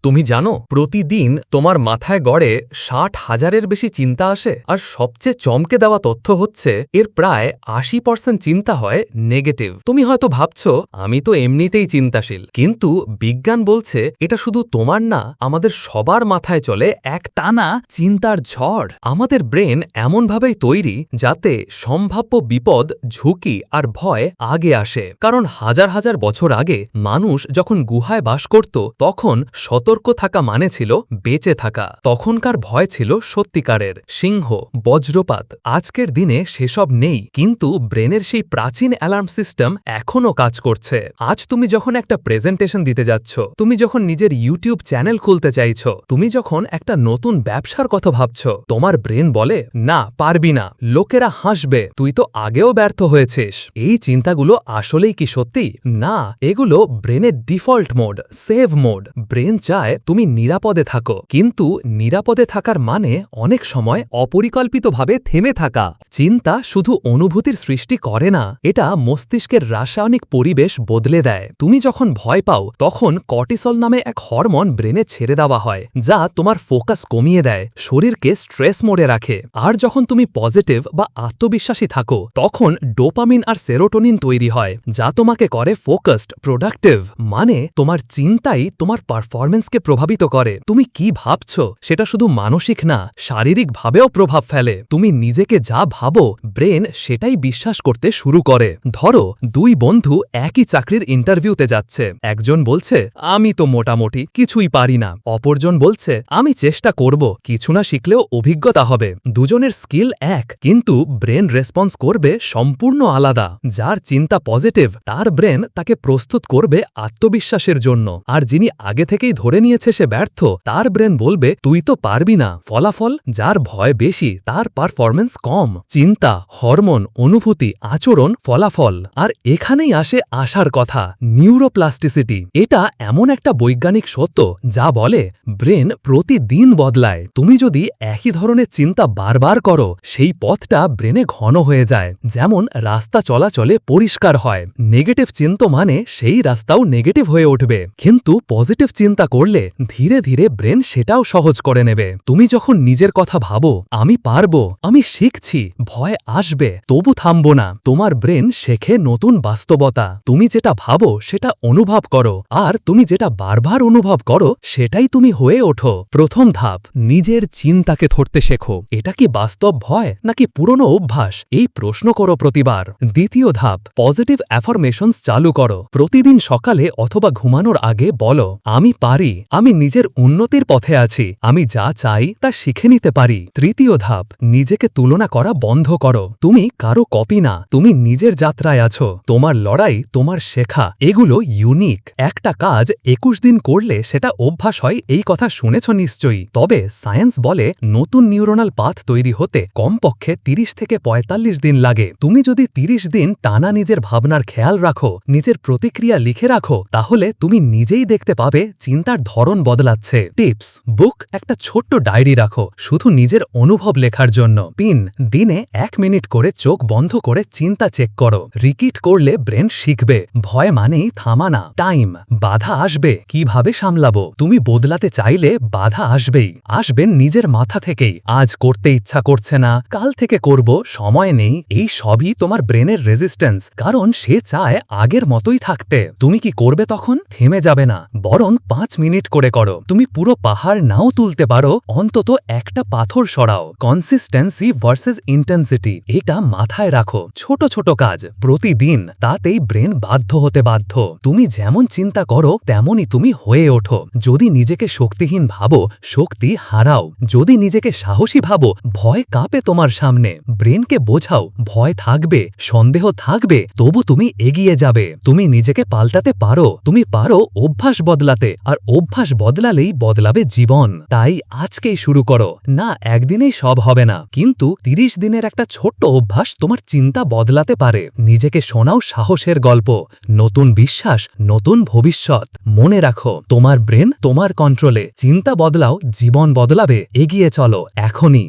তুমি জানো প্রতিদিন তোমার মাথায় গড়ে ৬০,০০০-এর বেশি চিন্তা আসে, আর সবচেয়ে চমকে দেওয়া তথ্য হচ্ছে এর প্রায় ৮০% চিন্তা হয় নেগেটিভ। তুমি হয়তো ভাবছো আমি তো এমনিতেই চিন্তাশীল, কিন্তু বিজ্ঞান বলছে এটা শুধু তোমার না, আমাদের সবার মাথায় চলে এক টানা চিন্তার ঝড়। আমাদের ব্রেন এমনভাবেই তৈরি যাতে সম্ভাব্য বিপদ, ঝুঁকি আর ভয় আগে আসে। কারণ হাজার হাজার বছর আগে মানুষ যখন গুহায় বাস করত, তখন সতর্ক থাকা মানে ছিল বেঁচে থাকা। তখনকার ভয় ছিল সত্যিকারের, সিংহ, বজ্রপাত। আজকের দিনে সেসব নেই, কিন্তু ব্রেনের সেই প্রাচীন অ্যালার্ম সিস্টেম এখনও কাজ করছে। আজ তুমি যখন একটা প্রেজেন্টেশন দিতে যাচ্ছ, তুমি যখন নিজের ইউটিউব চ্যানেল খুলতে চাইছ, তুমি যখন একটা নতুন ব্যবসার কথা ভাবছ, তোমার ব্রেন বলে না, পারবি না, লোকেরা হাসবে, তুই তো আগেও ব্যর্থ হয়েছিস। এই চিন্তাগুলো আসলেই কি সত্যি? না, এগুলো ব্রেনের default mode, save mode. Brain চায় তুমি নিরাপদে থাকো, কিন্তু নিরাপদে থাকার মানে অনেক সময় অপরিকল্পিতভাবে থেমে থাকা। চিন্তা শুধু অনুভূতির সৃষ্টি করে না, এটা মস্তিষ্কের রাসায়নিক পরিবেশ বদলে দেয়। তুমি যখন ভয় পাও, তখন কর্টিসল নামে এক হরমোন ব্রেনে ছেড়ে দেওয়া হয়, যা তোমার ফোকাস কমিয়ে দেয়, শরীরকে স্ট্রেস মোডে রাখে। আর যখন তুমি পজিটিভ বা আত্মবিশ্বাসী থাকো, তখন ডোপামিন আর সেরোটোনিন তৈরি হয়, যা তোমাকে করে ফোকাসড, প্রোডাক্টিভ। মানে তোমার চিন্তাই তোমার পারফরমেন্সকে প্রভাবিত করে। তুমি কি ভাবছ সেটা শুধু মানসিক না, শারীরিকভাবেও প্রভাব ফেলে। তুমি নিজেকে যা ভাবো, ব্রেন সেটাই বিশ্বাস করতে শুরু করে। ধরো দুই বন্ধু একই চাকরির ইন্টারভিউতে যাচ্ছে। একজন বলছে আমি তো মোটামুটি কিছুই পারি না, অপরজন বলছে আমি চেষ্টা করব, কিছু না শিখলেও অভিজ্ঞতা হবে। দুজনের স্কিল এক, কিন্তু ব্রেন রেসপন্স করবে সম্পূর্ণ আলাদা। যার চিন্তা পজিটিভ, তার ব্রেন তাকে প্রস্তুত করবে আত্মবিশ্বাসের জন্য, আর যিনি আগে থেকেই ধরে নিয়েছে সে ব্যর্থ, তার ব্রেন বলবে তুই তো পারবি না। ফলাফল, যার ভয় বেশি তার পারফরমেন্স কম। চিন্তা, হরমোন, অনুভূতি, আচরণ, ফলাফল। আর এখানেই আসে আসার কথা, নিউরোপ্লাস্টিসিটি। এটা এমন একটা বৈজ্ঞানিক সত্য যা বলে ব্রেন প্রতিদিন বদলায়। তুমি যদি একই ধরনের চিন্তা বারবার করো, সেই পথটা ব্রেনে ঘন হয়ে যায়। যেমন রাস্তা চলাচলে পরিষ্কার হয়, নেগেটিভ চিন্তা মানে সেই রাস্তাও নেগেটিভ হয়ে উঠবে। কিন্তু পজিটিভ চিন্তা করলে ধীরে ধীরে ব্রেন সেটাও সহজ করে নেবে। তুমি যখন নিজের কথা ভাবো আমি পারবো, আমি শিখছি, ভয় আসবে, তবু থামবো না, তোমার ব্রেন শেখে নতুন বাস্তবতা। তুমি যেটা ভাবো সেটা অনুভব করো, আর তুমি যেটা বারবার অনুভব করো সেটাই তুমি হয়ে ওঠো। প্রথম ধাপ, নিজের চিন্তাকে ধরতে শেখো। এটা কি বাস্তব ভয় নাকি পুরনো অভ্যাস? এই প্রশ্ন করো প্রতিবার। দ্বিতীয় ধাপ, পজিটিভ অ্যাফার্মেশনস চালু করো। প্রতিদিন সকালে অথবা ঘুমানোর আগে বলো আমি পারি, আমি নিজের উন্নতির পথে আছি, আমি যা চাই তা শিখে নিতে পারি। তৃতীয় ধাপ, নিজেকে তুলনা করা বন্ধ করো। তুমি কারো কপি না, তুমি নিজের যাত্রায় আছো। তোমার লড়াই, তোমার শেখা, এগুলো ইউনিক। একটা কাজ ২১ দিন করলে সেটা অভ্যাস হয়, এই কথা শুনেছ নিশ্চয়ই। তবে সায়েন্স বলে নতুন নিউরোনাল পাথ তৈরি হতে কমপক্ষে ৩০ থেকে ৪৫ দিন লাগে। তুমি যদি ৩০ দিন টানা নিজের ভাবনার খেয়াল রাখো, নিজের প্রতিক্রিয়া লিখে রাখো, তাহলে তুমি নিজেই দেখতে পাবে চিন্তার ধরন বদলাচ্ছে। টিপস, বুক একটা ছোট্ট ডায়েরি রাখো, শুধু নিজের অনুভব লেখার জন্য। পিন, দিনে ১ মিনিট করে চোখ বন্ধ করে চিন্তা চেক করো। রিকিট করলে ব্রেন শিখবে। ভয় মানেই থামা না। টাইম, বাধা আসবে, কিভাবে সামলাবো? তুমি বদলাতে চাইলে বাধা আসবেই, আসবেন নিজের মাথা থেকেই। আজ করতে ইচ্ছা করছে না, কাল থেকে করব, সময় নেই, এই সবই তোমার ব্রেনের রেজিস্ট্যান্স, কারণ সে চায় আগের মতোই থাকতে। তুমি কি করবে তখন? থেমে যাবে না, বরং ৫ মিনিট করে করো। তুমি পুরো পাহাড় নাও তুলতে পারো, অন্তত একটা পাথর সরাও। কনসিস্টেন্সি ভার্সেস ইন্টেন্সিটি, এটা মাথায় রাখো। ছোট ছোট কাজ প্রতিদিন, তাতেই ব্রেন বাধ্য হতে বাধ্য। তুমি যেমন চিন্তা করো তেমনই তুমি হয়ে ওঠো। যদি নিজেকে শক্তিহীন ভাবো, শক্তি হারাও। যদি নিজেকে সাহসী ভাবো, ভয় কাঁপে তোমার সামনে। ব্রেনকে বোঝাও ভয় থাকবে, সন্দেহ থাকবে, তবু তুমি এগিয়ে যাবে। তুমি নিজেকে পাল্টাতে পারো, তুমি পারো অভ্যাস বদলাতে, আর অভ্যাস বদলালেই বদলাবে জীবন। তাই আজকেই শুরু করো। না একদিনেই সব হবে না, কিন্তু ৩০ দিনের একটা ছোট্ট অভ্যাস তোমার চিন্তা বদলাতে পারে। নিজেকে শোনাও সাহসের গল্প, নতুন বিশ্বাস, নতুন ভবিষ্যৎ। মনে রাখো, তোমার ব্রেন তোমার কন্ট্রোলে। চিন্তা বদলাও, জীবন বদলাবে। এগিয়ে চলো এখনই।